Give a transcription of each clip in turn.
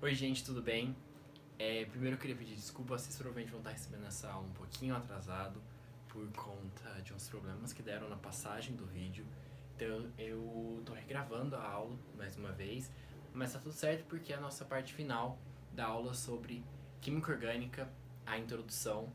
Oi gente, tudo bem? Primeiro eu queria pedir desculpa, vocês provavelmente vão estar recebendo essa aula um pouquinho atrasado por conta de uns problemas que deram na passagem do vídeo. Então eu tô regravando a aula mais uma vez, mas tá tudo certo porque é a nossa parte final da aula sobre química orgânica, a introdução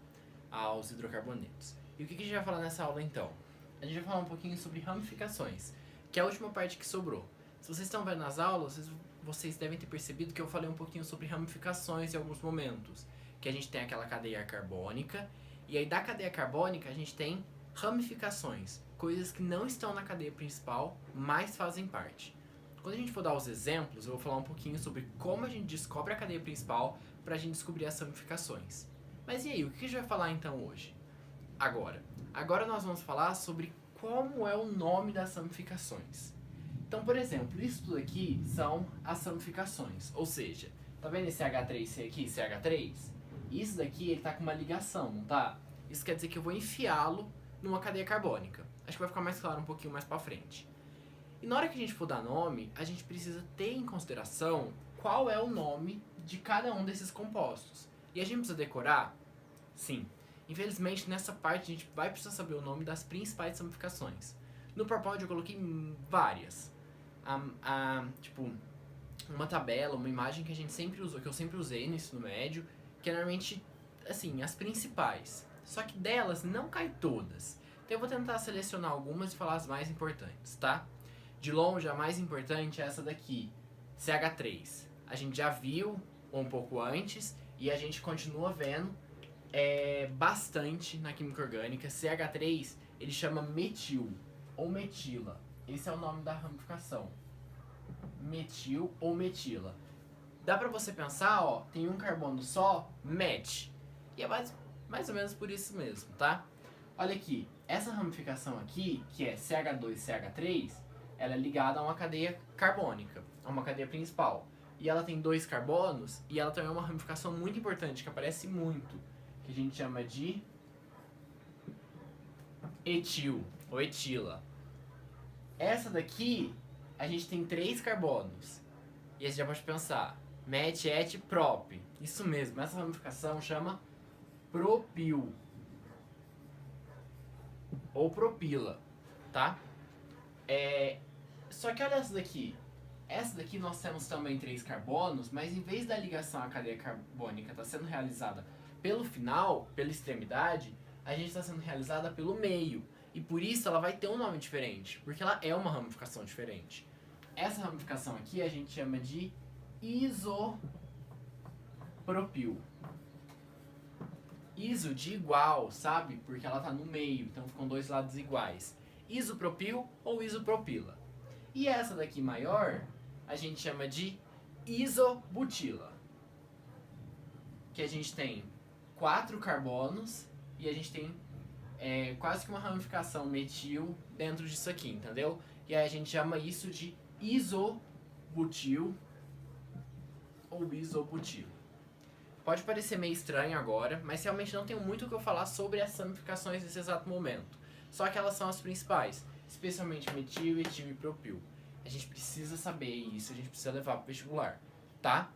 aos hidrocarbonetos. E o que a gente vai falar nessa aula então? A gente vai falar um pouquinho sobre ramificações, que é a última parte que sobrou. Se vocês estão vendo as aulas, vocês devem ter percebido que eu falei um pouquinho sobre ramificações em alguns momentos. Que a gente tem aquela cadeia carbônica, e aí da cadeia carbônica a gente tem ramificações, coisas que não estão na cadeia principal, mas fazem parte. Quando a gente for dar os exemplos, eu vou falar um pouquinho sobre como a gente descobre a cadeia principal para a gente descobrir as ramificações. Mas e aí, o que a gente vai falar então hoje? Agora nós vamos falar sobre como é o nome das ramificações. Então, por exemplo, isso tudo aqui são as ramificações, ou seja, tá vendo esse H3C aqui, CH3? Isso daqui ele tá com uma ligação, não tá? Isso quer dizer que eu vou enfiá-lo numa cadeia carbônica. Acho que vai ficar mais claro um pouquinho mais pra frente. E na hora que a gente for dar nome, a gente precisa ter em consideração qual é o nome de cada um desses compostos. E a gente precisa decorar? Sim. Infelizmente, nessa parte a gente vai precisar saber o nome das principais ramificações. No PowerPoint eu coloquei várias. Tipo, uma tabela, uma imagem que a gente sempre usou, que eu sempre usei no ensino médio, que é normalmente, assim, as principais. Só que delas não cai todas. Então eu vou tentar selecionar algumas e falar as mais importantes, tá? De longe, a mais importante é essa daqui, CH3. A gente já viu um pouco antes e a gente continua vendo bastante na química orgânica. CH3 ele chama metil ou metila. Esse é o nome da ramificação. Metil ou metila. Dá pra você pensar, ó, tem um carbono só, met. E é mais ou menos por isso mesmo, tá? Olha aqui, essa ramificação aqui, que é CH2CH3, ela é ligada a uma cadeia carbônica, a uma cadeia principal. E ela tem dois carbonos, e ela também é uma ramificação muito importante, que aparece muito, que a gente chama de etil, ou etila. Essa daqui, a gente tem três carbonos. E aí você já pode pensar, met, et, prop. Isso mesmo, essa ramificação chama propil. Ou propila, tá? Só que olha essa daqui. Essa daqui nós temos também três carbonos, mas em vez da ligação à cadeia carbônica estar sendo realizada pelo final, pela extremidade, a gente está sendo realizada pelo meio. E por isso ela vai ter um nome diferente, porque ela é uma ramificação diferente. Essa ramificação aqui a gente chama de isopropil. Iso de igual, sabe? Porque ela tá no meio, então ficam dois lados iguais. Isopropil ou isopropila. E essa daqui maior, a gente chama de isobutila. Que a gente tem 4 carbonos e a gente tem quase que uma ramificação metil dentro disso aqui, entendeu? E aí a gente chama isso de isobutil ou isobutilo. Pode parecer meio estranho agora, mas realmente não tenho muito o que eu falar sobre as ramificações nesse exato momento. Só que elas são as principais, especialmente metil, etil e propil. A gente precisa saber isso, a gente precisa levar pro vestibular, tá?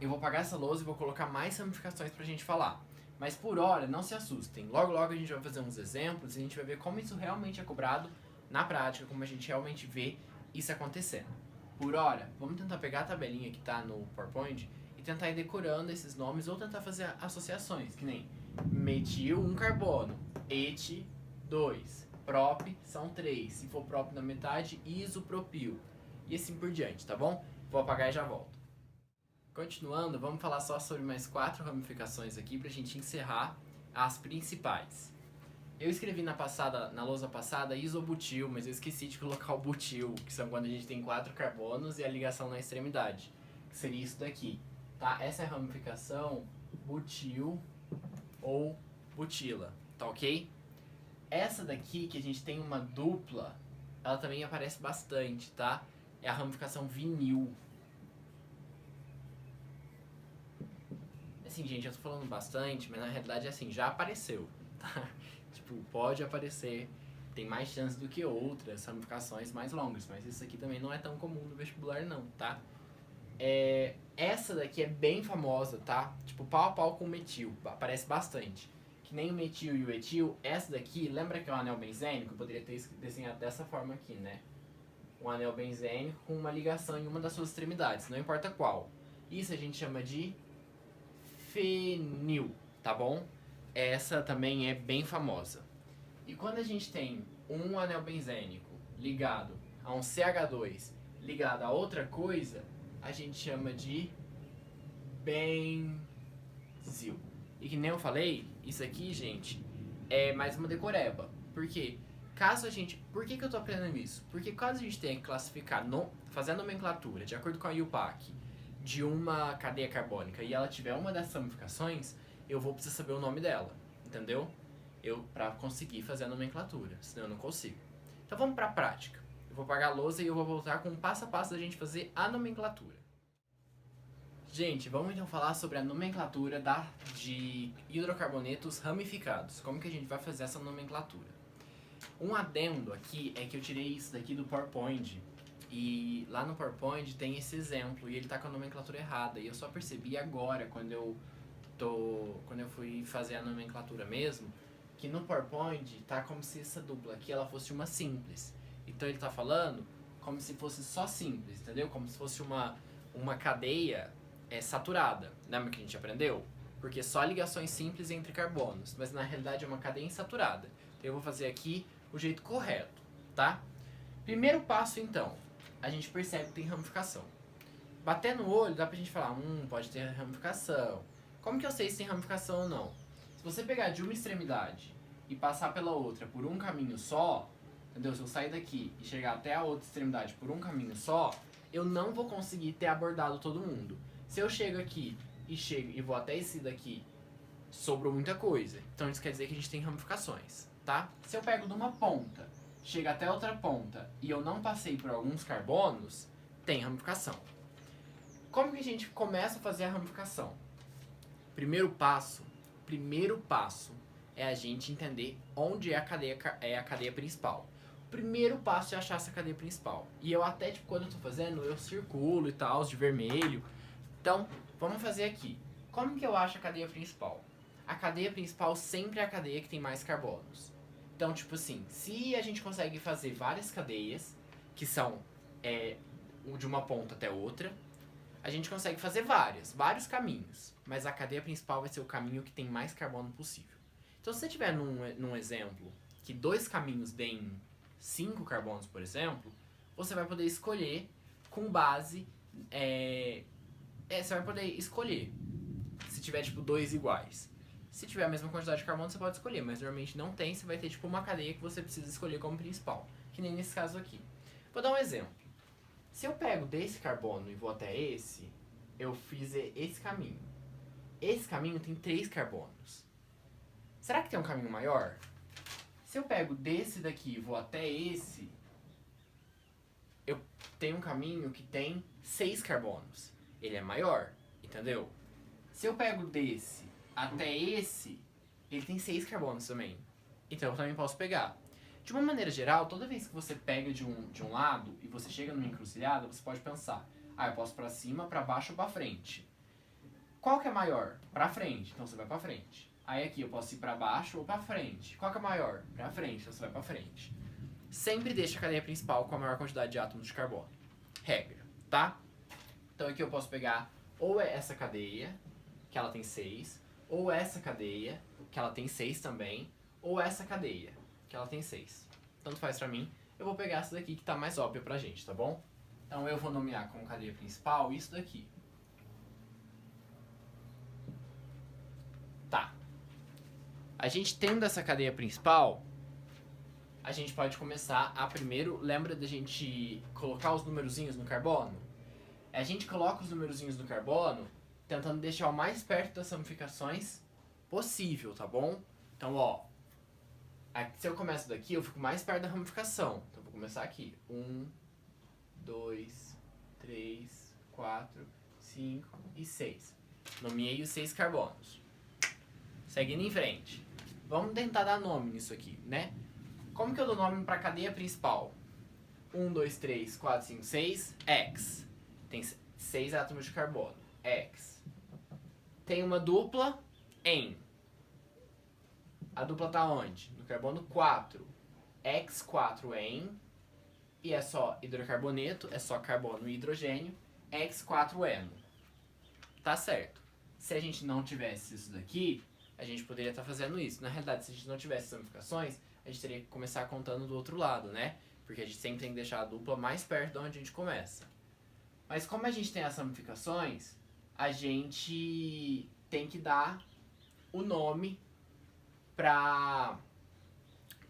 Eu vou apagar essa lousa e vou colocar mais ramificações pra gente falar. Mas por hora, não se assustem. Logo logo a gente vai fazer uns exemplos e a gente vai ver como isso realmente é cobrado na prática, como a gente realmente vê isso acontecendo. Por hora, vamos tentar pegar a tabelinha que tá no PowerPoint e tentar ir decorando esses nomes ou tentar fazer associações, que nem metil, um carbono, et, 2, prop, são 3, se for prop na metade, isopropil, e assim por diante, tá bom? Vou apagar e já volto. Continuando, vamos falar só sobre mais 4 ramificações aqui pra gente encerrar as principais. Eu escrevi na lousa passada isobutil, mas eu esqueci de colocar o butil, que são quando a gente tem 4 carbonos e a ligação na extremidade, que seria isso daqui, tá? Essa é a ramificação butil ou butila, tá ok? Essa daqui, que a gente tem uma dupla, ela também aparece bastante, tá? É a ramificação vinil. Assim, gente, eu tô falando bastante, mas na realidade, assim, já apareceu, tá? Tipo, pode aparecer tem mais chance do que outras ramificações mais longas, mas isso aqui também não é tão comum no vestibular não, tá? Essa daqui é bem famosa, tá? Tipo, pau a pau com o metil, aparece bastante. Que nem o metil e o etil, essa daqui, lembra que é um anel benzênico? Eu poderia ter desenhado dessa forma aqui, né? Um anel benzênico com uma ligação em uma das suas extremidades, não importa qual. Isso a gente chama de fenil, tá bom? Essa também é bem famosa. E quando a gente tem um anel benzênico ligado a um CH2 ligado a outra coisa, a gente chama de benzil. E que nem eu falei, isso aqui, gente, é mais uma decoreba. Por quê? Por que eu tô aprendendo isso? Porque caso a gente tenha que classificar, fazer a nomenclatura de acordo com a IUPAC de uma cadeia carbônica e ela tiver uma dessas ramificações, eu vou precisar saber o nome dela, entendeu? Pra conseguir fazer a nomenclatura, senão eu não consigo. Então vamos pra prática. Eu vou apagar a lousa e eu vou voltar com o passo a passo da gente fazer a nomenclatura. Gente, vamos então falar sobre a nomenclatura de hidrocarbonetos ramificados. Como que a gente vai fazer essa nomenclatura? Um adendo aqui é que eu tirei isso daqui do PowerPoint. E lá no PowerPoint tem esse exemplo e ele tá com a nomenclatura errada. E eu só percebi agora, quando eu fui fazer a nomenclatura mesmo, que no PowerPoint tá como se essa dupla aqui ela fosse uma simples. Então ele tá falando como se fosse só simples, entendeu? Como se fosse uma cadeia saturada. Lembra que a gente aprendeu? Porque só ligações simples entre carbonos, mas na realidade é uma cadeia insaturada. Então eu vou fazer aqui o jeito correto, tá? Primeiro passo então, a gente percebe que tem ramificação. Bater no olho dá pra gente falar, pode ter ramificação. Como que eu sei se tem ramificação ou não? Se você pegar de uma extremidade e passar pela outra por um caminho só, entendeu? Se eu sair daqui e chegar até a outra extremidade por um caminho só, eu não vou conseguir ter abordado todo mundo. Se eu chego aqui e vou até esse daqui, sobrou muita coisa. Então isso quer dizer que a gente tem ramificações, tá? Se eu pego de uma ponta, chega até outra ponta e eu não passei por alguns carbonos, tem ramificação. Como que a gente começa a fazer a ramificação? Primeiro passo é a gente entender onde é a cadeia principal. O primeiro passo é achar essa cadeia principal. E eu até, quando eu tô fazendo, eu circulo e tal, de vermelho. Então, vamos fazer aqui. Como que eu acho a cadeia principal? A cadeia principal sempre é a cadeia que tem mais carbonos. Então, tipo assim, se a gente consegue fazer várias cadeias, que são de uma ponta até outra, a gente consegue fazer vários caminhos. Mas a cadeia principal vai ser o caminho que tem mais carbono possível. Então, se você tiver num exemplo que 2 caminhos deem 5 carbonos, por exemplo, você vai poder escolher com base... você vai poder escolher se tiver, 2 iguais. Se tiver a mesma quantidade de carbono, você pode escolher, mas normalmente não tem, você vai ter, uma cadeia que você precisa escolher como principal, que nem nesse caso aqui. Vou dar um exemplo. Se eu pego desse carbono e vou até esse, eu fiz esse caminho. Esse caminho tem 3 carbonos. Será que tem um caminho maior? Se eu pego desse daqui e vou até esse, eu tenho um caminho que tem 6 carbonos. Ele é maior, entendeu? Se eu pego desse até esse, ele tem 6 carbonos também. Então eu também posso pegar. De uma maneira geral, toda vez que você pega de um lado e você chega numa encruzilhada, você pode pensar, eu posso pra cima, pra baixo ou pra frente. Qual que é maior? Pra frente, então você vai pra frente. Aí aqui eu posso ir pra baixo ou pra frente. Qual que é maior? Pra frente, então você vai pra frente. Sempre deixa a cadeia principal com a maior quantidade de átomos de carbono. Regra, tá? Então aqui eu posso pegar ou essa cadeia, que ela tem 6, ou essa cadeia, que ela tem 6 também, ou essa cadeia, que ela tem 6. Tanto faz pra mim. Eu vou pegar essa daqui que tá mais óbvia pra gente, tá bom? Então eu vou nomear como cadeia principal isso daqui. Tá. A gente tendo essa cadeia principal, a gente pode começar a primeiro... Lembra da gente colocar os numerozinhos no carbono? A gente coloca os numerozinhos no carbono tentando deixar o mais perto das ramificações possível, tá bom? Então, ó, se eu começo daqui, eu fico mais perto da ramificação. Então, vou começar aqui. 1, 2, 3, 4, 5 e 6. Nomeei os 6 carbonos. Seguindo em frente. Vamos tentar dar nome nisso aqui, né? Como que eu dou nome para a cadeia principal? 1, 2, 3, 4, 5, 6, X. Tem 6 átomos de carbono, X. Tem uma dupla, em. A dupla tá onde? No carbono 4. X4 em. E é só hidrocarboneto, é só carbono e hidrogênio. X4N. Tá certo. Se a gente não tivesse isso daqui, a gente poderia estar fazendo isso. Na realidade, se a gente não tivesse essas ramificações, a gente teria que começar contando do outro lado, né? Porque a gente sempre tem que deixar a dupla mais perto de onde a gente começa. Mas como a gente tem as ramificações, a gente tem que dar o nome para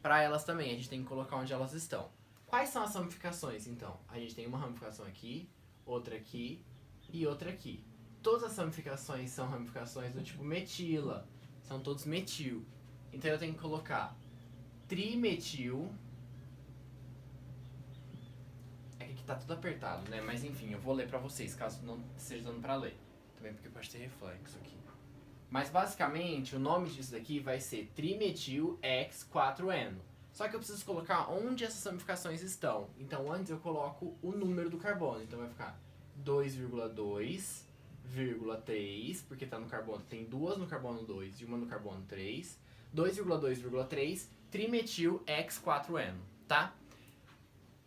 elas também. A gente tem que colocar onde elas estão. Quais são as ramificações, então? A gente tem uma ramificação aqui, outra aqui e outra aqui. Todas as ramificações são ramificações do tipo metila. São todos metil. Então eu tenho que colocar trimetil. É que aqui tá tudo apertado, né? Mas enfim, eu vou ler pra vocês, caso não esteja dando pra ler. Também porque pode ter reflexo aqui. Mas basicamente, o nome disso daqui vai ser trimetil X4N. Só que eu preciso colocar onde essas ramificações estão. Então antes eu coloco o número do carbono. Então vai ficar 2,2,3, porque tá no carbono, tem duas no carbono 2 e uma no carbono 3. 2,2,3 trimetil X4N, tá?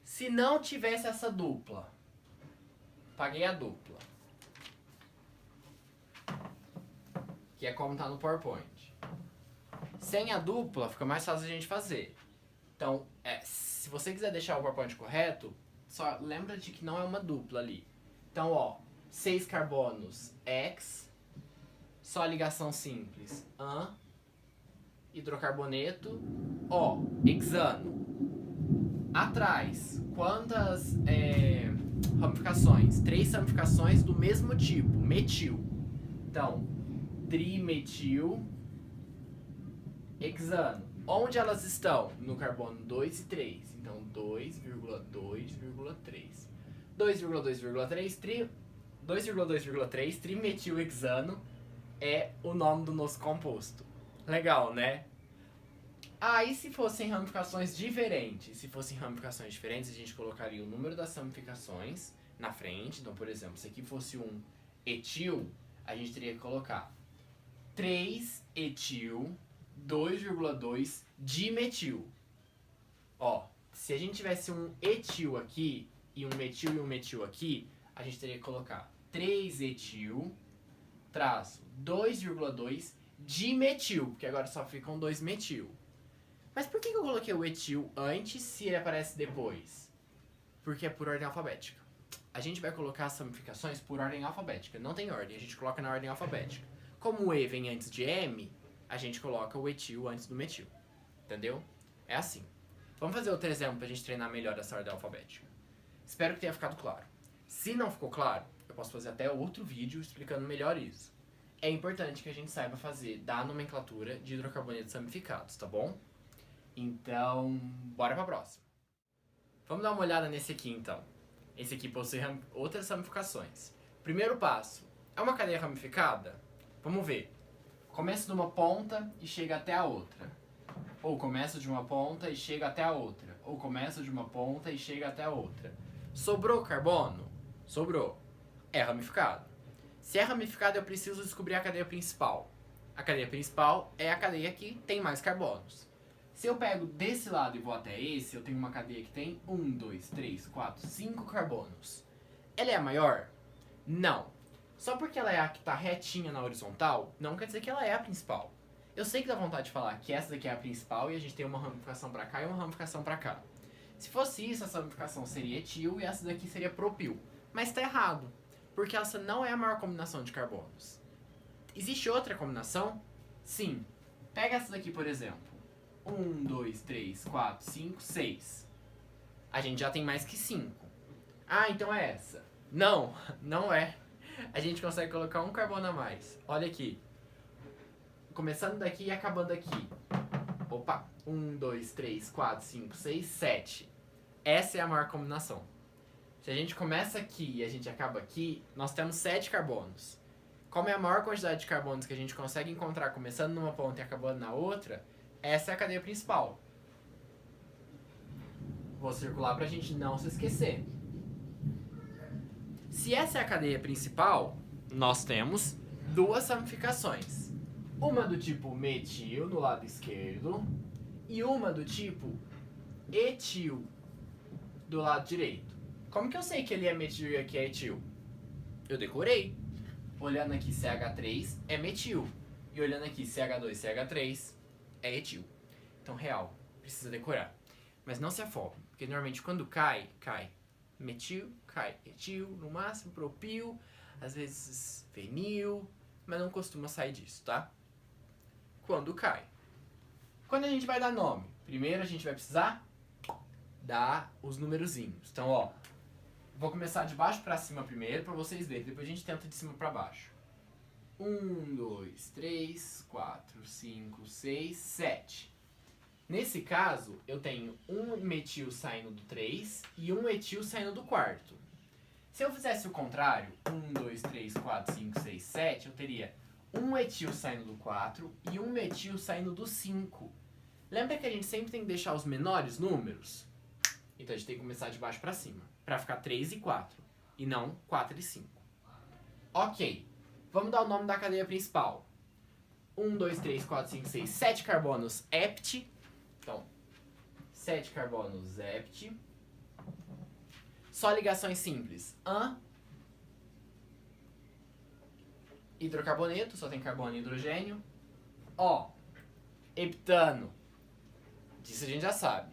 Se não tivesse essa dupla, paguei a dupla, que é como tá no PowerPoint. Sem a dupla, fica mais fácil a gente fazer. Então, se você quiser deixar o PowerPoint correto, só lembra de que não é uma dupla ali. Então, ó, 6 carbonos X, só ligação simples, AN, hidrocarboneto, ó, hexano. Atrás, quantas ramificações? 3 ramificações do mesmo tipo, metil. Então, trimetil, hexano. Onde elas estão? No carbono 2 e 3. Então, 2,2,3. 2,2,3 trimetilhexano é o nome do nosso composto. Legal, né? Ah, e se fossem ramificações diferentes? Se fossem ramificações diferentes, a gente colocaria o número das ramificações na frente. Então, por exemplo, se aqui fosse um etil, a gente teria que colocar 3-etil 2,2 dimetil. Ó, se a gente tivesse um etil aqui e um metil aqui, a gente teria que colocar 3-etil traço 2,2 dimetil, porque agora só ficam 2 metil. Mas por que eu coloquei o etil antes se ele aparece depois? Porque é por ordem alfabética. A gente vai colocar as ramificações por ordem alfabética. Não tem ordem, a gente coloca na ordem alfabética. Como o E vem antes de M, a gente coloca o etil antes do metil. Entendeu? É assim. Vamos fazer outro exemplo pra gente treinar melhor essa ordem alfabética. Espero que tenha ficado claro. Se não ficou claro, eu posso fazer até outro vídeo explicando melhor isso. É importante que a gente saiba fazer da nomenclatura de hidrocarbonetos ramificados, tá bom? Então, bora pra próxima. Vamos dar uma olhada nesse aqui, então. Esse aqui possui outras ramificações. Primeiro passo. É uma cadeia ramificada? Vamos ver. Começa de uma ponta e chega até a outra. Ou começa de uma ponta e chega até a outra. Ou começa de uma ponta e chega até a outra. Sobrou carbono? Sobrou. É ramificado. Se é ramificado, eu preciso descobrir a cadeia principal. A cadeia principal é a cadeia que tem mais carbonos. Se eu pego desse lado e vou até esse, eu tenho uma cadeia que tem 1, 2, 3, 4, 5 carbonos. Ela é a maior? Não. Só porque ela é a que está retinha na horizontal, não quer dizer que ela é a principal. Eu sei que dá vontade de falar que essa daqui é a principal e a gente tem uma ramificação para cá e uma ramificação para cá. Se fosse isso, essa ramificação seria etil e essa daqui seria propil. Mas está errado, porque essa não é a maior combinação de carbonos. Existe outra combinação? Sim. Pega essa daqui, por exemplo. 1, 2, 3, 4, 5, 6. A gente já tem mais que 5. Ah, então é essa. Não, não é. A gente consegue colocar um carbono a mais. Olha aqui. Começando daqui e acabando aqui. Opa. 1, 2, 3, 4, 5, 6, 7. Essa é a maior combinação. Se a gente começa aqui e a gente acaba aqui, nós temos 7 carbonos. Como é a maior quantidade de carbonos que a gente consegue encontrar começando numa ponta e acabando na outra, essa é a cadeia principal. Vou circular pra gente não se esquecer. Se essa é a cadeia principal, nós temos duas ramificações. Uma do tipo metil no lado esquerdo e uma do tipo etil do lado direito. Como que eu sei que ele é metil e aqui é etil? Eu decorei. Olhando aqui CH3 é metil. E olhando aqui CH2 CH3 é etil. Então, real, precisa decorar. Mas não se afobe, porque normalmente quando cai metil, cai etil, no máximo propil, às vezes fenil, mas não costuma sair disso, tá? Quando cai. Quando a gente vai dar nome? Primeiro a gente vai precisar dar os numerozinhos. Então, ó, vou começar de baixo pra cima primeiro, pra vocês verem. Depois a gente tenta de cima pra baixo. 1, 2, 3, 4, 5, 6, 7. Nesse caso, eu tenho um metil saindo do 3 e um etil saindo do quarto. Se eu fizesse o contrário, 1, 2, 3, 4, 5, 6, 7, eu teria um etil saindo do 4 e um metil saindo do 5. Lembra que a gente sempre tem que deixar os menores números? Então a gente tem que começar de baixo pra cima, pra ficar 3 e 4, e não 4 e 5. Ok, vamos dar o nome da cadeia principal. 1, 2, 3, 4, 5, 6, 7 carbonos ept. Então, 7 carbonos ept. Só ligações simples. Hidrocarboneto, só tem carbono e hidrogênio. O, heptano. Disso a gente já sabe.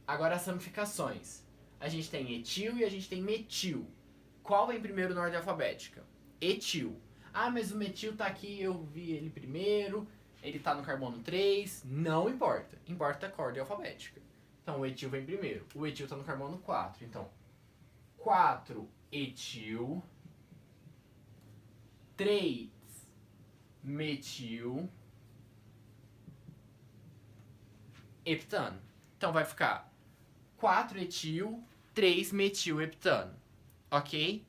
Agora as ramificações. A gente tem etil e a gente tem metil. Qual vem primeiro na ordem alfabética? Etil. Ah, mas o metil tá aqui, eu vi ele primeiro, ele tá no carbono 3. Não importa. Importa a ordem alfabética. Então o etil vem primeiro. O etil tá no carbono 4. Então, 4 etil, 3 metil, heptano. Então vai ficar 4 etil, 3 metil heptano. Ok?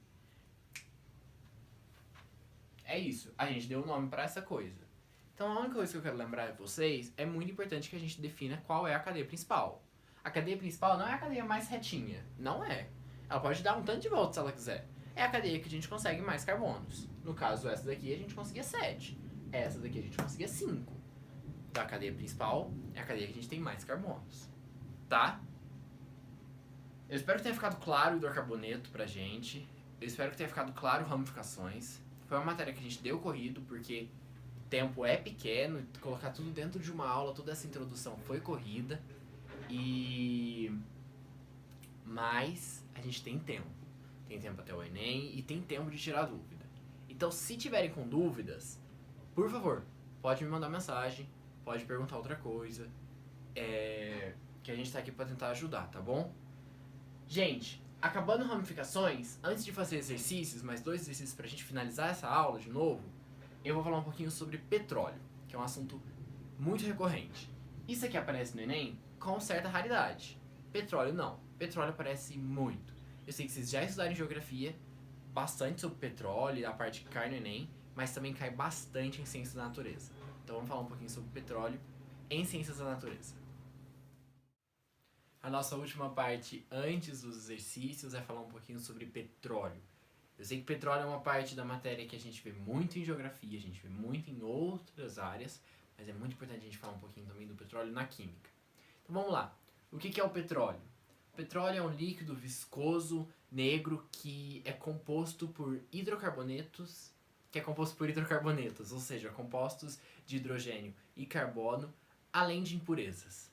É isso. A gente deu o nome pra essa coisa. Então a única coisa que eu quero lembrar de vocês é muito importante que a gente defina qual é a cadeia principal. A cadeia principal não é a cadeia mais retinha. Não é. Ela pode dar um tanto de voltas se ela quiser. É a cadeia que a gente consegue mais carbonos. No caso, essa daqui a gente conseguia 7. Essa daqui a gente conseguia 5. Então a cadeia principal é a cadeia que a gente tem mais carbonos. Tá? Eu espero que tenha ficado claro o hidrocarboneto pra gente. Eu espero que tenha ficado claro ramificações. Foi uma matéria que a gente deu corrido, porque o tempo é pequeno, colocar tudo dentro de uma aula, toda essa introdução foi corrida. Mas a gente tem tempo. Tem tempo até o Enem e tem tempo de tirar dúvida. Então, se tiverem com dúvidas, por favor, pode me mandar mensagem, pode perguntar outra coisa, que a gente tá aqui pra tentar ajudar, tá bom? Gente, acabando ramificações, antes de fazer exercícios, mais 2 exercícios pra gente finalizar essa aula de novo, eu vou falar um pouquinho sobre petróleo, que é um assunto muito recorrente. Isso aqui aparece no Enem com certa raridade. Petróleo não. Petróleo aparece muito. Eu sei que vocês já estudaram em geografia bastante sobre petróleo e a parte que cai no Enem, mas também cai bastante em ciências da natureza. Então vamos falar um pouquinho sobre petróleo em ciências da natureza. A nossa última parte antes dos exercícios é falar um pouquinho sobre petróleo. Eu sei que petróleo é uma parte da matéria que a gente vê muito em geografia, a gente vê muito em outras áreas, mas é muito importante a gente falar um pouquinho também do petróleo na química. Então vamos lá. O que é o petróleo? O petróleo é um líquido viscoso, negro, que é composto por hidrocarbonetos, ou seja, compostos de hidrogênio e carbono, além de impurezas.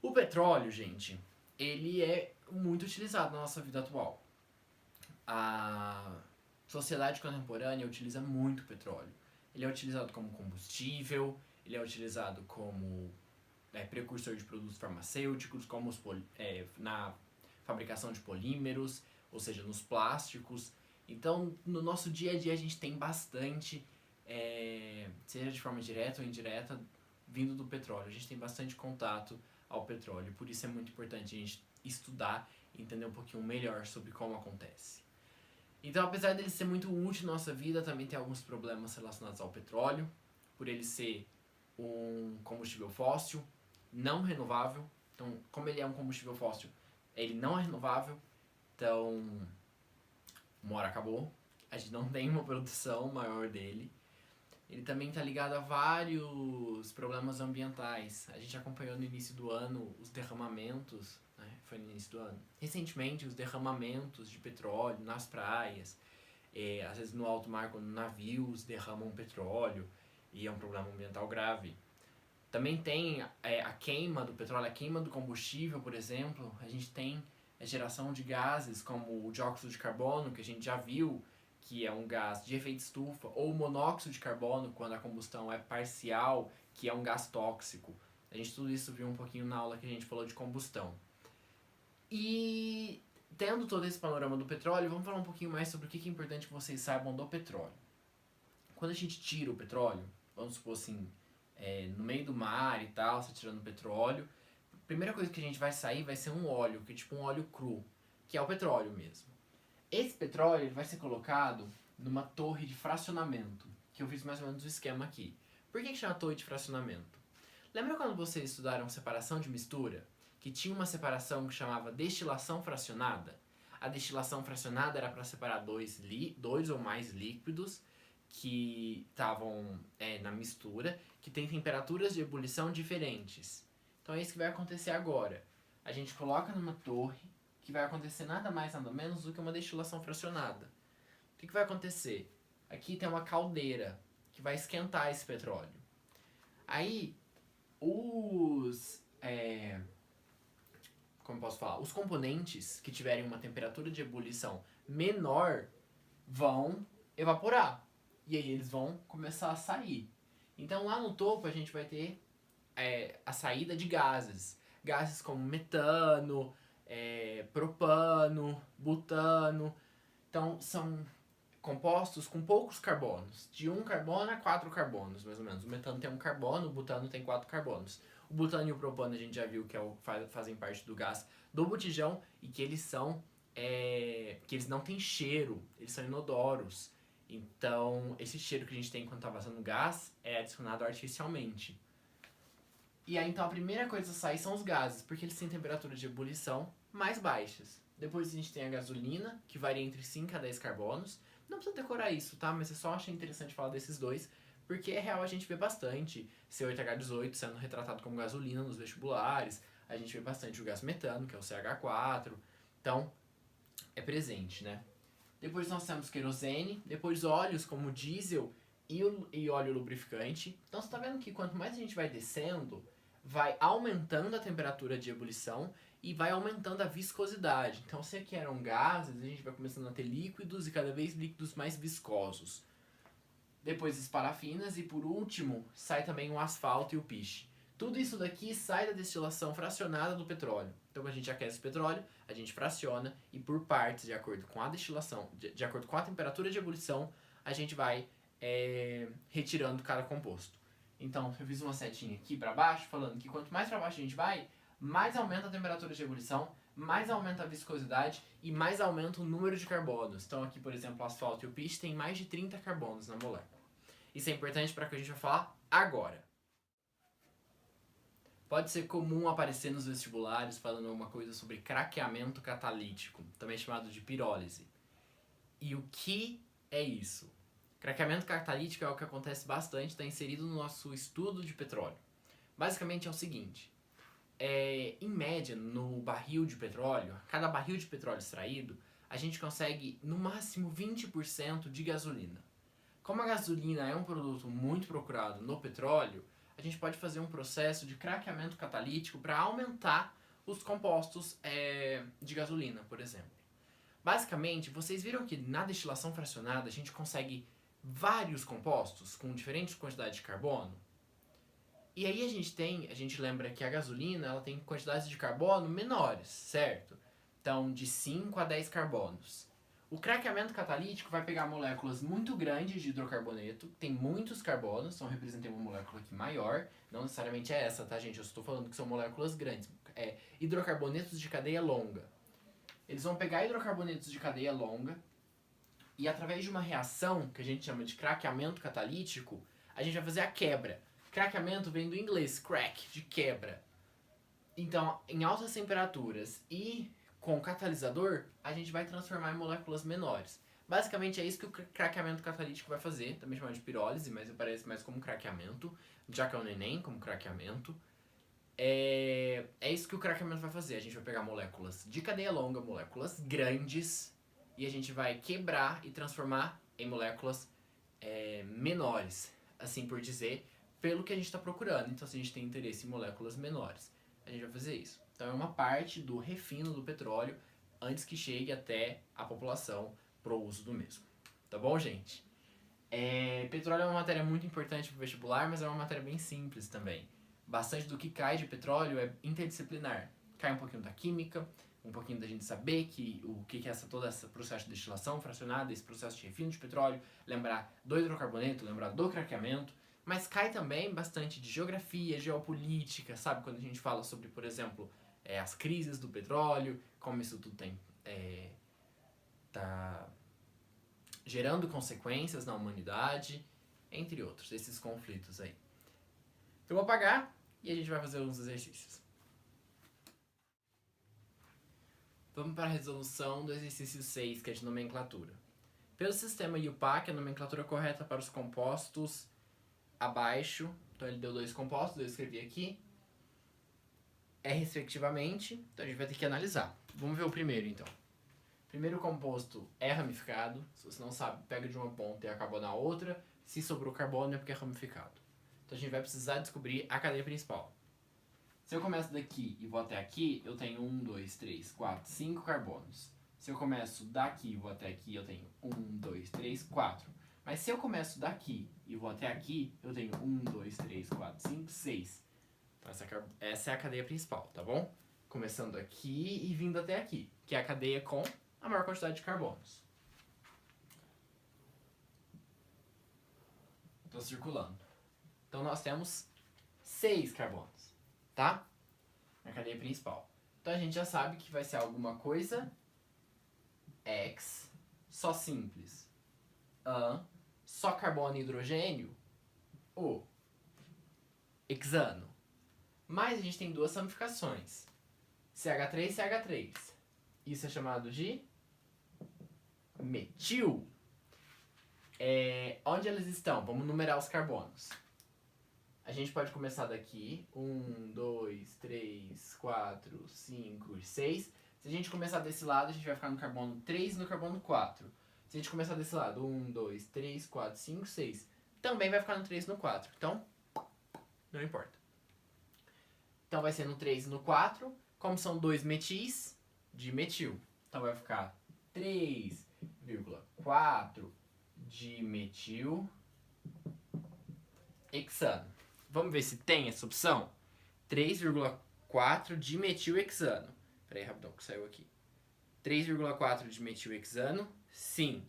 O petróleo, gente, ele é muito utilizado na nossa vida atual. A sociedade contemporânea utiliza muito petróleo. Ele é utilizado como combustível, ele é utilizado como precursor de produtos farmacêuticos, como na fabricação de polímeros, ou seja, nos plásticos. Então, no nosso dia a dia a gente tem bastante, seja de forma direta ou indireta, vindo do petróleo. A gente tem bastante contato ao petróleo, por isso é muito importante a gente estudar e entender um pouquinho melhor sobre como acontece. Então, apesar dele ser muito útil na nossa vida, também tem alguns problemas relacionados ao petróleo, por ele ser um combustível fóssil, não renovável. Então, como ele é um combustível fóssil, Ele não é renovável, então uma hora acabou. A gente não tem uma produção maior dele. Ele também está ligado a vários problemas ambientais. A gente acompanhou no início do ano os derramamentos, né? Foi no início do ano. Recentemente, os derramamentos de petróleo nas praias. Às vezes no alto mar, quando navios derramam petróleo, e é um problema ambiental grave. Também tem a queima do petróleo, a queima do combustível, por exemplo. A gente tem a geração de gases como o dióxido de carbono, que a gente já viu, que é um gás de efeito estufa, ou o monóxido de carbono, quando a combustão é parcial, que é um gás tóxico. A gente tudo isso viu um pouquinho na aula que a gente falou de combustão. E tendo todo esse panorama do petróleo, vamos falar um pouquinho mais sobre o que é importante que vocês saibam do petróleo. Quando a gente tira o petróleo, vamos supor assim, no meio do mar e tal, você tirando petróleo, a primeira coisa que a gente vai sair vai ser um óleo, que é tipo um óleo cru, que é o petróleo mesmo. Esse petróleo ele vai ser colocado numa torre de fracionamento, que eu fiz mais ou menos o esquema aqui. Por que chama torre de fracionamento? Lembra quando vocês estudaram separação de mistura? Que tinha uma separação que chamava destilação fracionada? A destilação fracionada era para separar dois ou mais líquidos que estavam na mistura, que tem temperaturas de ebulição diferentes. Então é isso que vai acontecer agora. A gente coloca numa torre, que vai acontecer nada mais nada menos do que uma destilação fracionada. O que vai acontecer? Aqui tem uma caldeira que vai esquentar esse petróleo. Aí, como eu posso falar? Os componentes que tiverem uma temperatura de ebulição menor vão evaporar. E aí eles vão começar a sair. Então lá no topo a gente vai ter a saída de gases. Gases como metano, propano, butano. Então são compostos com poucos carbonos. De 1 carbono a 4 carbonos, mais ou menos. O metano tem 1 carbono, o butano tem 4 carbonos. O butano e o propano a gente já viu que fazem parte do gás do botijão e que eles são que eles não têm cheiro, eles são inodoros. Então, esse cheiro que a gente tem quando está vazando gás é adicionado artificialmente. E aí, então, a primeira coisa a sair são os gases, porque eles têm temperaturas de ebulição mais baixas. Depois a gente tem a gasolina, que varia entre 5 a 10 carbonos. Não precisa decorar isso, tá? Mas eu só achei interessante falar desses dois, porque é real, a gente vê bastante C8H18 sendo retratado como gasolina nos vestibulares. A gente vê bastante o gás metano, que é o CH4. Então, é presente, né? Depois nós temos querosene, depois óleos como diesel e óleo lubrificante. Então você está vendo que quanto mais a gente vai descendo, vai aumentando a temperatura de ebulição e vai aumentando a viscosidade. Então se aqui eram gases, a gente vai começando a ter líquidos e cada vez líquidos mais viscosos. Depois as parafinas e por último sai também o asfalto e o piche. Tudo isso daqui sai da destilação fracionada do petróleo. Então, quando a gente aquece o petróleo, a gente fraciona e por partes, de acordo com a destilação, de acordo com a temperatura de ebulição, a gente vai retirando cada composto. Então, eu fiz uma setinha aqui para baixo, falando que quanto mais para baixo a gente vai, mais aumenta a temperatura de ebulição, mais aumenta a viscosidade e mais aumenta o número de carbonos. Então, aqui, por exemplo, o asfalto e o piche tem mais de 30 carbonos na molécula. Isso é importante para o que a gente vai falar agora. Pode ser comum aparecer nos vestibulares falando alguma coisa sobre craqueamento catalítico, também chamado de pirólise. E o que é isso? Craqueamento catalítico é o que acontece bastante, está inserido no nosso estudo de petróleo. Basicamente é o seguinte, em média, no barril de petróleo, cada barril de petróleo extraído, a gente consegue no máximo 20% de gasolina. Como a gasolina é um produto muito procurado no petróleo, a gente pode fazer um processo de craqueamento catalítico para aumentar os compostos de gasolina, por exemplo. Basicamente, vocês viram que na destilação fracionada a gente consegue vários compostos com diferentes quantidades de carbono? E aí a gente lembra que a gasolina ela tem quantidades de carbono menores, certo? Então, de 5 a 10 carbonos. O craqueamento catalítico vai pegar moléculas muito grandes de hidrocarboneto, tem muitos carbonos, então eu representei uma molécula aqui maior, não necessariamente é essa, tá gente? Eu estou falando que são moléculas grandes, hidrocarbonetos de cadeia longa. Eles vão pegar hidrocarbonetos de cadeia longa e através de uma reação, que a gente chama de craqueamento catalítico, a gente vai fazer a quebra. Craqueamento vem do inglês, crack, de quebra. Então, em altas temperaturas e com catalisador, a gente vai transformar em moléculas menores. Basicamente é isso que o craqueamento catalítico vai fazer, também chamado de pirólise, mas parece mais como craqueamento, já que é o neném, como craqueamento. É isso que o craqueamento vai fazer. A gente vai pegar moléculas de cadeia longa, moléculas grandes, e a gente vai quebrar e transformar em moléculas menores, assim por dizer, pelo que a gente está procurando. Então, se a gente tem interesse em moléculas menores, a gente vai fazer isso. Então, é uma parte do refino do petróleo antes que chegue até a população para o uso do mesmo. Tá bom, gente? Petróleo é uma matéria muito importante para o vestibular, mas é uma matéria bem simples também. Bastante do que cai de petróleo é interdisciplinar. Cai um pouquinho da química, um pouquinho da gente saber o que é todo esse processo de destilação fracionada, esse processo de refino de petróleo, lembrar do hidrocarboneto, lembrar do craqueamento, mas cai também bastante de geografia, geopolítica, sabe? Quando a gente fala sobre, por exemplo, as crises do petróleo, como isso tudo tá gerando consequências na humanidade, entre outros, esses conflitos aí. Eu vou apagar e a gente vai fazer uns exercícios. Vamos para a resolução do exercício 6, que é de nomenclatura. Pelo sistema IUPAC, a nomenclatura correta para os compostos abaixo, então ele deu 2 compostos, eu escrevi aqui, respectivamente, então a gente vai ter que analisar. Vamos ver o primeiro, então. Primeiro composto é ramificado, se você não sabe, pega de uma ponta e acabou na outra, se sobrou carbono é porque é ramificado. Então a gente vai precisar descobrir a cadeia principal. Se eu começo daqui e vou até aqui, eu tenho 1, 2, 3, 4, 5 carbonos. Se eu começo daqui e vou até aqui, eu tenho 1, 2, 3, 4. Mas se eu começo daqui e vou até aqui, eu tenho 1, 2, 3, 4, 5, 6. Então essa é a cadeia principal, tá bom? Começando aqui e vindo até aqui, que é a cadeia com a maior quantidade de carbonos. Estou circulando. Então nós temos 6 carbonos, tá? Na cadeia principal. Então a gente já sabe que vai ser alguma coisa X, só simples, só carbono e hidrogênio, O, hexano. Mas a gente tem 2 ramificações, CH3 e CH3. Isso é chamado de metil. Onde elas estão? Vamos numerar os carbonos. A gente pode começar daqui. 1, 2, 3, 4, 5, 6. Se a gente começar desse lado, a gente vai ficar no carbono 3 e no carbono 4. Se a gente começar desse lado, 1, 2, 3, 4, 5, 6. Também vai ficar no 3 e no 4. Então, não importa. Então vai ser no 3 e no 4. Como são 2 metis, de metil. Então vai ficar 3,4 de metil hexano. Vamos ver se tem essa opção? 3,4 de metil hexano. Peraí, rapidão, que saiu aqui. 3,4 de metil hexano, sim.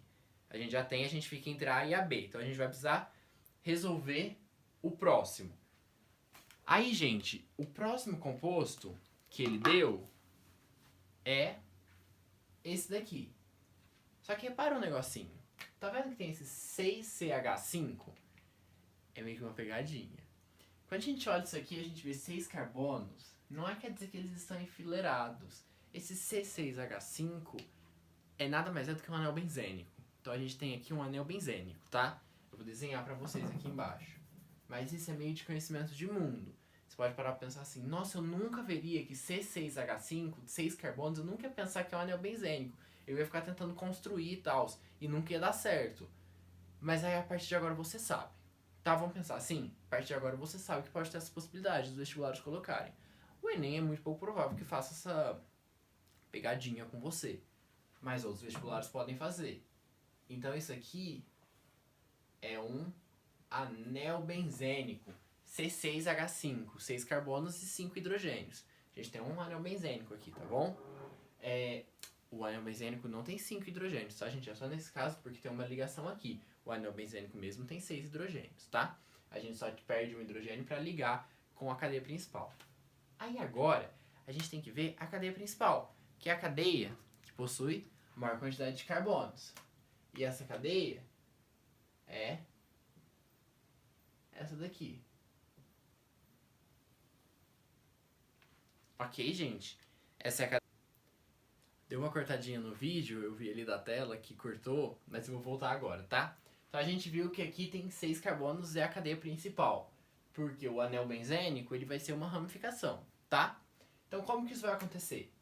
A gente já tem, a gente fica entre A e a B. Então a gente vai precisar resolver o próximo. Aí, gente, o próximo composto que ele deu é esse daqui. Só que repara um negocinho. Tá vendo que tem esse 6CH5? É meio que uma pegadinha. Quando a gente olha isso aqui, a gente vê 6 carbonos. Não quer dizer que eles estão enfileirados. Esse C6H5 é nada mais do que um anel benzênico. Então a gente tem aqui um anel benzênico, tá? Eu vou desenhar pra vocês aqui embaixo. Mas isso é meio de conhecimento de mundo. Você pode parar pra pensar assim, nossa, eu nunca veria que C6H5, 6 carbonos, eu nunca ia pensar que é um anel benzênico. Eu ia ficar tentando construir e tal, e nunca ia dar certo. Mas aí a partir de agora você sabe. Tá, vamos pensar assim? A partir de agora você sabe que pode ter essa possibilidade dos vestibulares colocarem. O Enem é muito pouco provável que faça essa pegadinha com você. Mas outros vestibulares podem fazer. Então isso aqui é um anel benzênico. C6H5, 6 carbonos e 5 hidrogênios. A gente tem um anel benzênico aqui, tá bom? O anel benzênico não tem 5 hidrogênios, tá, gente? É só nesse caso porque tem uma ligação aqui. O anel benzênico mesmo tem 6 hidrogênios, tá? A gente só perde um hidrogênio para ligar com a cadeia principal. Aí agora, a gente tem que ver a cadeia principal, que é a cadeia que possui maior quantidade de carbonos. E essa cadeia é essa daqui. Ok, gente? Essa é a cadeia. Deu uma cortadinha no vídeo, eu vi ali da tela que cortou, mas eu vou voltar agora, tá? Então a gente viu que aqui tem 6 carbonos, é a cadeia principal, porque o anel benzênico ele vai ser uma ramificação, tá? Então como que isso vai acontecer?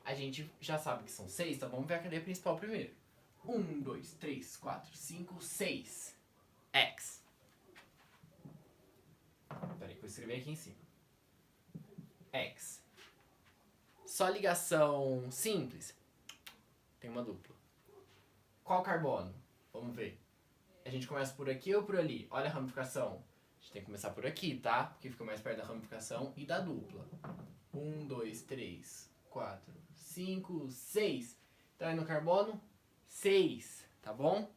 A gente já sabe que são 6, então vamos ver a cadeia principal primeiro. 1, 2, 3, 4, 5, 6. X. Peraí que eu escrevi aqui em cima. X. Só ligação simples. Tem uma dupla. Qual carbono? Vamos ver. A gente começa por aqui ou por ali? Olha a ramificação. A gente tem que começar por aqui, tá? Porque fica mais perto da ramificação e da dupla. 1, 2, 3, 4, 5, 6. Então é no carbono 6, tá bom?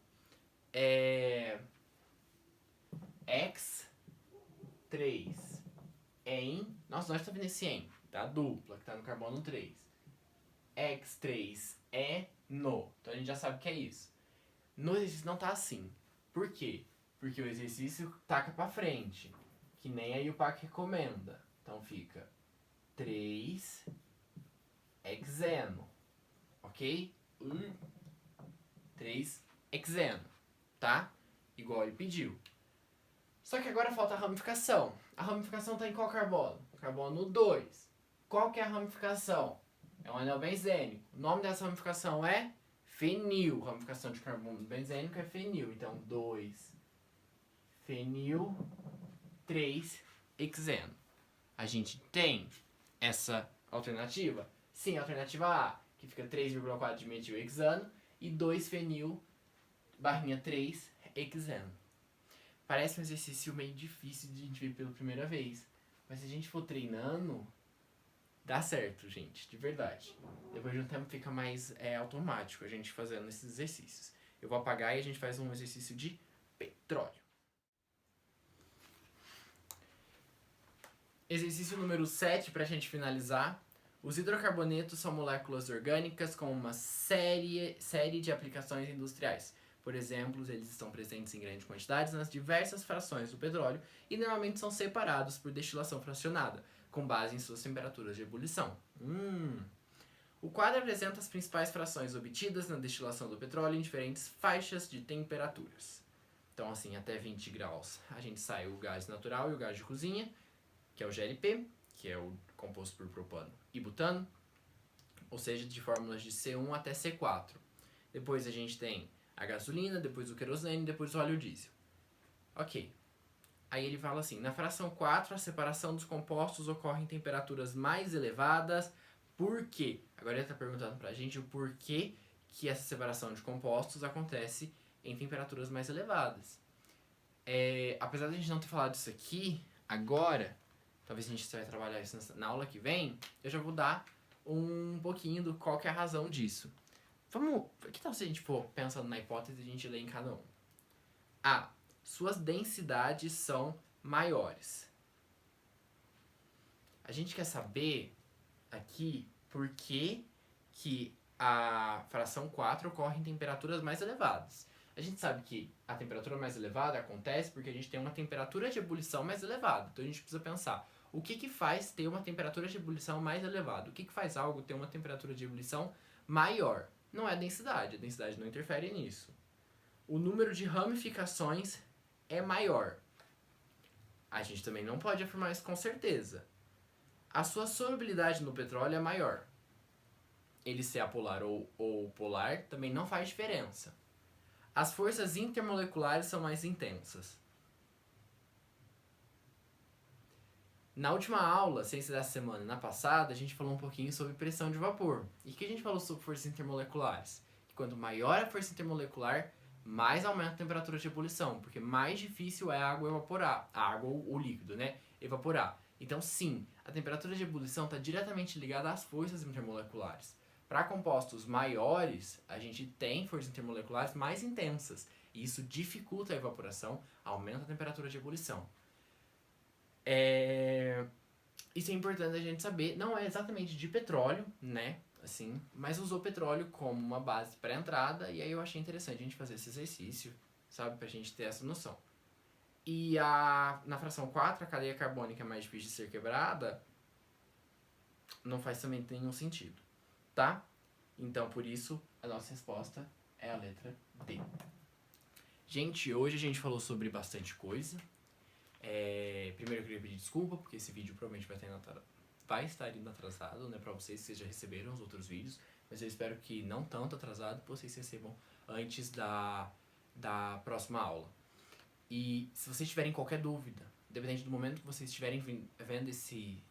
X 3 em... Nossa, nós tá vendo esse em, tá? Dupla, que tá no carbono 3. X3 é no. Então a gente já sabe que é isso. No exercício não tá assim. Por quê? Porque o exercício taca pra frente. Que nem aí o PAC recomenda. Então fica 3 hexeno. Ok? 3 hexeno. Tá? Igual ele pediu. Só que agora falta a ramificação. A ramificação tá em qual carbono? Carbono 2. Qual que é a ramificação? É um anel benzênico. O nome dessa ramificação é fenil. Ramificação de carbono benzênico é fenil. Então, 2 fenil, 3 hexeno. A gente tem essa alternativa? Sim, a alternativa A, que fica 3,4 de metilhexano e 2 fenil, barrinha 3 hexeno. Parece um exercício meio difícil de a gente ver pela primeira vez. Mas se a gente for treinando, dá certo, gente, de verdade. Depois de um tempo fica mais automático a gente fazendo esses exercícios. Eu vou apagar e a gente faz um exercício de petróleo. Exercício número 7 para a gente finalizar. Os hidrocarbonetos são moléculas orgânicas com uma série de aplicações industriais. Por exemplo, eles estão presentes em grandes quantidades nas diversas frações do petróleo e normalmente são separados por destilação fracionada, com base em suas temperaturas de ebulição. O quadro apresenta as principais frações obtidas na destilação do petróleo em diferentes faixas de temperaturas. Então, assim, até 20 graus a gente sai o gás natural e o gás de cozinha, que é o GLP, que é o composto por propano e butano, ou seja, de fórmulas de C1 até C4. Depois a gente tem a gasolina, depois o querosene, depois o óleo diesel. Ok. Aí ele fala assim, na fração 4, a separação dos compostos ocorre em temperaturas mais elevadas. Por quê? Agora ele está perguntando pra gente o porquê que essa separação de compostos acontece em temperaturas mais elevadas. Apesar de a gente não ter falado isso aqui, agora, talvez a gente vai trabalhar isso na aula que vem, eu já vou dar um pouquinho do qual que é a razão disso. Que tal se a gente for pensando na hipótese e a gente lê em cada um? A. Suas densidades são maiores. A gente quer saber aqui por que a fração 4 ocorre em temperaturas mais elevadas. A gente sabe que a temperatura mais elevada acontece porque a gente tem uma temperatura de ebulição mais elevada. Então a gente precisa pensar, o que faz ter uma temperatura de ebulição mais elevada? O que faz algo ter uma temperatura de ebulição maior? Não é a densidade não interfere nisso. O número de ramificações é maior. A gente também não pode afirmar isso com certeza. A sua solubilidade no petróleo é maior. Ele ser apolar ou polar também não faz diferença. As forças intermoleculares são mais intensas. Na última aula, ciência dessa semana, na passada, a gente falou um pouquinho sobre pressão de vapor. E o que a gente falou sobre forças intermoleculares? Que quanto maior a força intermolecular, mais aumenta a temperatura de ebulição, porque mais difícil é a água evaporar, a água ou o líquido, né, evaporar. Então sim, a temperatura de ebulição está diretamente ligada às forças intermoleculares. Para compostos maiores, a gente tem forças intermoleculares mais intensas, e isso dificulta a evaporação, aumenta a temperatura de ebulição. Isso é importante a gente saber, não é exatamente de petróleo, né, assim, mas usou petróleo como uma base para entrada, e aí eu achei interessante a gente fazer esse exercício, sabe, pra gente ter essa noção. E na fração 4, a cadeia carbônica é mais difícil de ser quebrada, não faz também nenhum sentido, tá? Então, por isso, a nossa resposta é a letra D. Gente, hoje a gente falou sobre bastante coisa. Primeiro eu queria pedir desculpa, porque esse vídeo provavelmente vai estar indo atrasado, né, pra vocês já receberam os outros vídeos, mas eu espero que não tanto atrasado, que vocês recebam antes da próxima aula. E se vocês tiverem qualquer dúvida, independente do momento que vocês estiverem vendo esse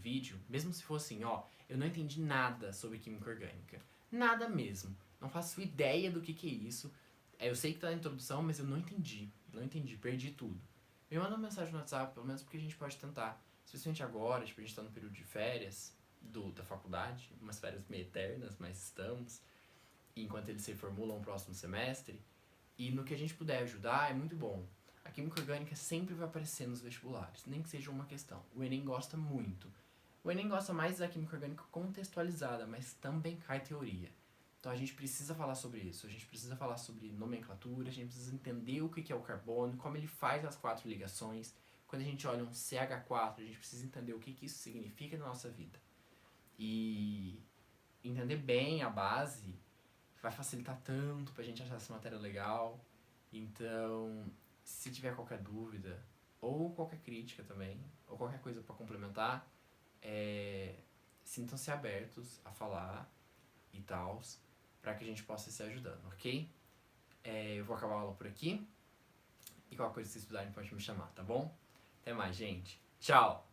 vídeo, mesmo se for assim, ó, eu não entendi nada sobre química orgânica, nada mesmo, não faço ideia do que é isso, eu sei que tá na introdução, mas eu não entendi, perdi tudo. Me manda uma mensagem no WhatsApp, pelo menos, porque a gente pode tentar, especialmente agora, tipo, a gente tá no período de férias da faculdade, umas férias meio eternas, mas estamos, enquanto eles se formulam o próximo semestre, e no que a gente puder ajudar é muito bom. A química orgânica sempre vai aparecer nos vestibulares, nem que seja uma questão. O Enem gosta muito. O Enem gosta mais da química orgânica contextualizada, mas também cai teoria. Então a gente precisa falar sobre isso, a gente precisa falar sobre nomenclatura, a gente precisa entender o que é o carbono, como ele faz as 4 ligações. Quando a gente olha um CH4, a gente precisa entender o que isso significa na nossa vida. E entender bem a base vai facilitar tanto pra gente achar essa matéria legal. Então, se tiver qualquer dúvida, ou qualquer crítica também, ou qualquer coisa pra complementar, sintam-se abertos a falar e tal, pra que a gente possa se ajudando, ok? Eu vou acabar a aula por aqui, e qualquer coisa que vocês puderem pode me chamar, tá bom? Até mais, gente. Tchau!